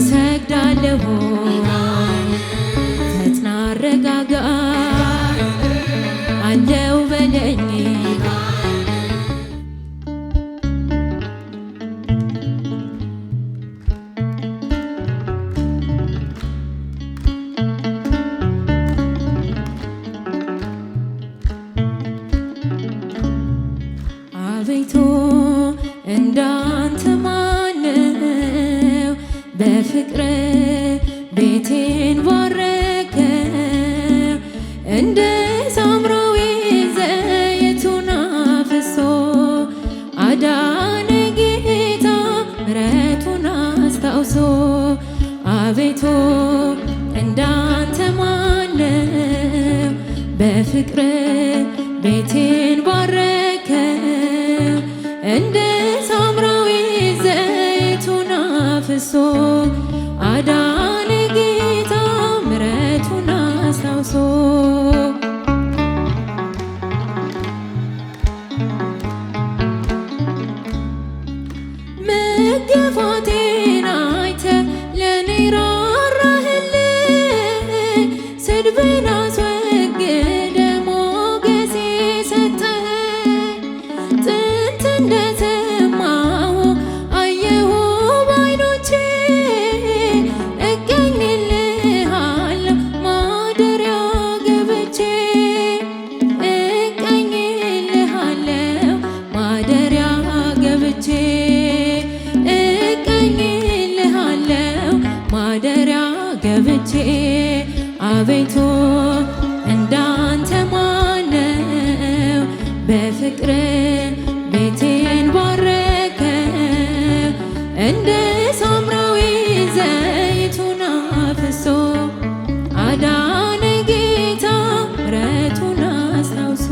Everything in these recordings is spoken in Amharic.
እሰግዳለሁ ፈጥና አረጋጋ አለው በለኝ አቤቱ እንዳንተ ማነው በፍቅር ቤቴን ባረከው እንደ ሳምራዊ ዘይቱን አፍሶ አዳነ ጌታ ምሕረቱን አስታውሶ አቤቱ እንዳንተ ማነው በፍቅር ቤቴን ባረከው እንደ ሳምራዊ ዘይቱን አፍሶ አዳነ ጌታ ምሕረቱን አስታውሶ መገፋቴን አይተህ ለኔ ራራህልኝ ስድቤን አስወግደህ ሞገስ ሰጠኸኝ ጥንት እንደሰማሁ አየሁ በዓይኖቼ እቀኝልሃለሁ ማደሪያ ገብቼ እቀኝልሃለሁ ማደሪያ ገብቼ እቀኝልሃለሁ ማደሪያ ገብቼ አቤቱ እንዳንተ ማነው በፍቅር ቤቴን ባረከው እንደ ሳምራዊ ዘይቱን አፍሶ አዳነ ጌታ ምሕረቱን አስታውሶ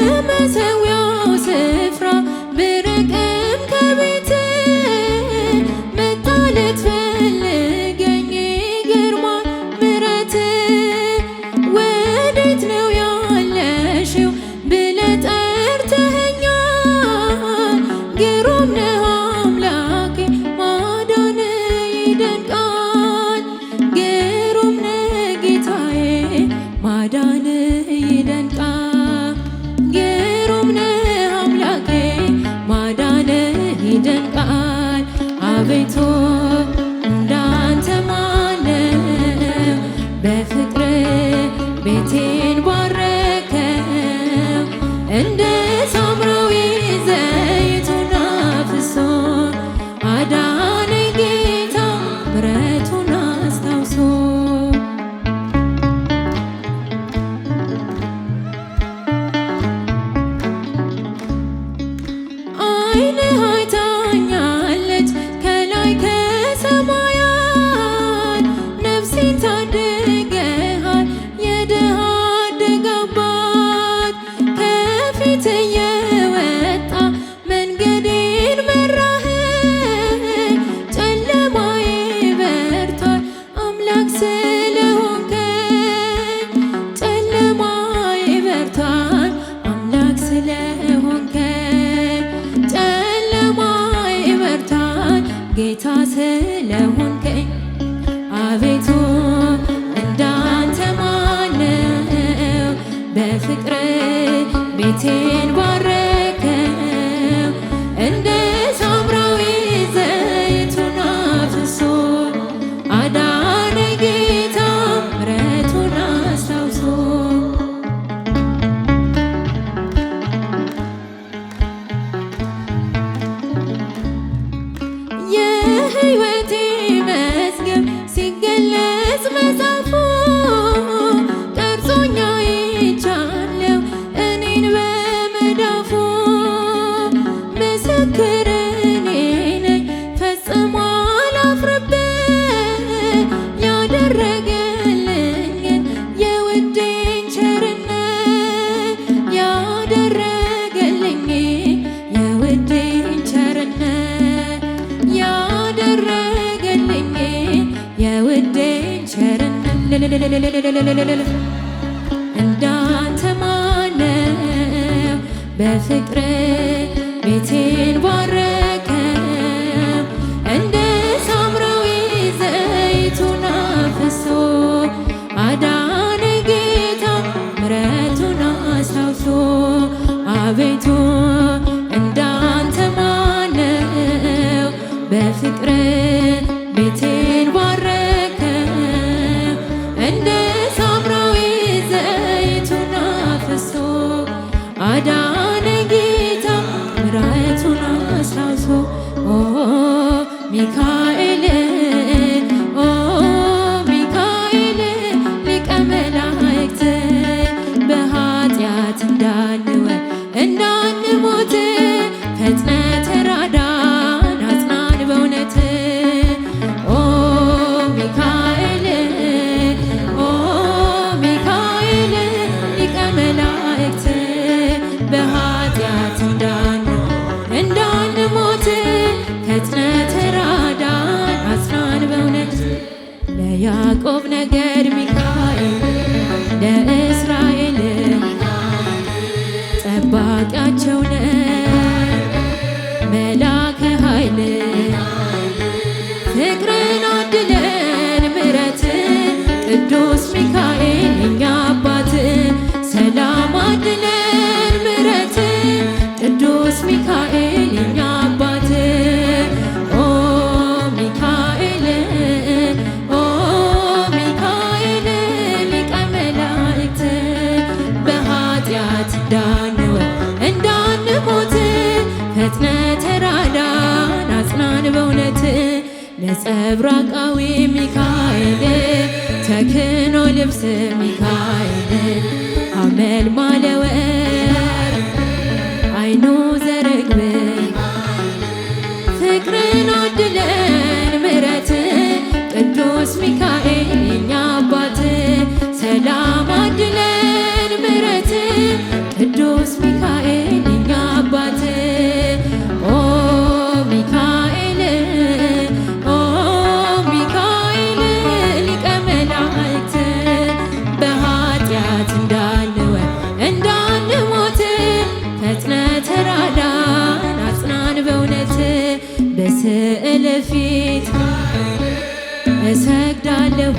ከመሠዊያው ስፍራ ብርቅም ከቤት መጣ ልትፈልገኝ ይገርማል ምሕረትህ ወዴት ነው ያለሽው ብለህ ጠርተኸኛል ግሩም ነህ አምላኬ ማዳንህ ይደንቃል ግሩም ነህ ጌታዬ ማዳንህ ይደንቃል ግሩም ነህ አምላኬ ማዳንህ ይደንቃል አቤቱ እንዳንተ ማነው በፍቅር ቤቴን ባረከው እንደ ሳምራዊ ዘይቱን አፍሶ አዳነ ጌታ ምሕረቱን አስታውሶ ዓይንህ አይታኛለች ከላይ ከሰማያት ነፍሴን ታድገሃል የድሃ አደግ አባት ከፊት እየወጣ መንገዴን መራኸኝ ጨለማዬ በርቷል አምላክ ስለሆንከኝ ጨለማዬ በርቷል አምላክ ስለሆንከኝ ጨለማዬ በርቷል ጌታ ስለሆንከኝ አቤቱ እንዳንተ ማነው በፍቅር ቤቴን ባረከው እንደ ሳምራዊ ዘይቱን አፍሶ አዳነ ጌታ ምሕረቱን አስታውሶ የሕይወቴ መዝገብ ሲገለጽ መጽሐፉ ቀርጾኛ አይቻለሁ እኔን በመዳፉ ምስክር እኔ ነኝ ፈጽሞ አላፍርበት ያደረገልኝን የውዴን ቸርነት ያደረገልኝ የውዴን ቸርነት ያደረገልኝ የውዴን ቸርነት እንዳንተ ማነው በፍቅር ቤቴን ባረከ እንደ ሳምራዊ ዘይቱን አፍሶ አዳነ ጌታ ምሕረቱን አስታውሶ አቤቱ እንዳንተ ማነው በፍቅር ቤቴን ባረከ እንደ ሳምራዊ ዘይቱን አፍሶ አዳነ ጌታ ምሕረቱን አስታውሶ ሚካኤል ሚካኤል ሊቀ መላእክት በኃጢአት እንዳንሞት ፈጥነህ ተራዳን አጽናን በእውነት ሚካኤል ሚካኤል ሊቀ መላእክት በኃጢአት እንዳንሞት ፈጥነህ ተራዳን አጽናን በእውነት ለያዕቆብ ነገድ ሚካኤል ለእስራኤል ጠባቂያቸው ነህ መላከ ኃይል ፍቅርን አድለን ምሕረት ቅዱስ ሚካኤል የኛ አባት ሰላም አድለን ምሕረት ቅዱስ ሚካኤል የኛ አባት ሚካኤል ሚካኤል ሊቀ መላእክት በኃጢአት እንዳንሞት ፈጥነህ ተራዳን አጽናን በእውነት ነጸብራቃዊ ሚካኤል ተክህኖ ልብስ ሚካኤል ሐመልማለ ወርቅ አይኑ ዘርግብ ፍቅርን አድለን ምሕረት ቅዱስ ሚካኤል የኛ አባት ሰላም አድለን ምሕረት ቅዱስ ሚካኤል የኛ አባት ሚካኤል ሚካኤል ሊቀ መላእክት በኃጢአት እንዳንሞት ፈጥነህ ተራዳን አጽናን በእውነት በስዕል ፊት እሰግዳለሁ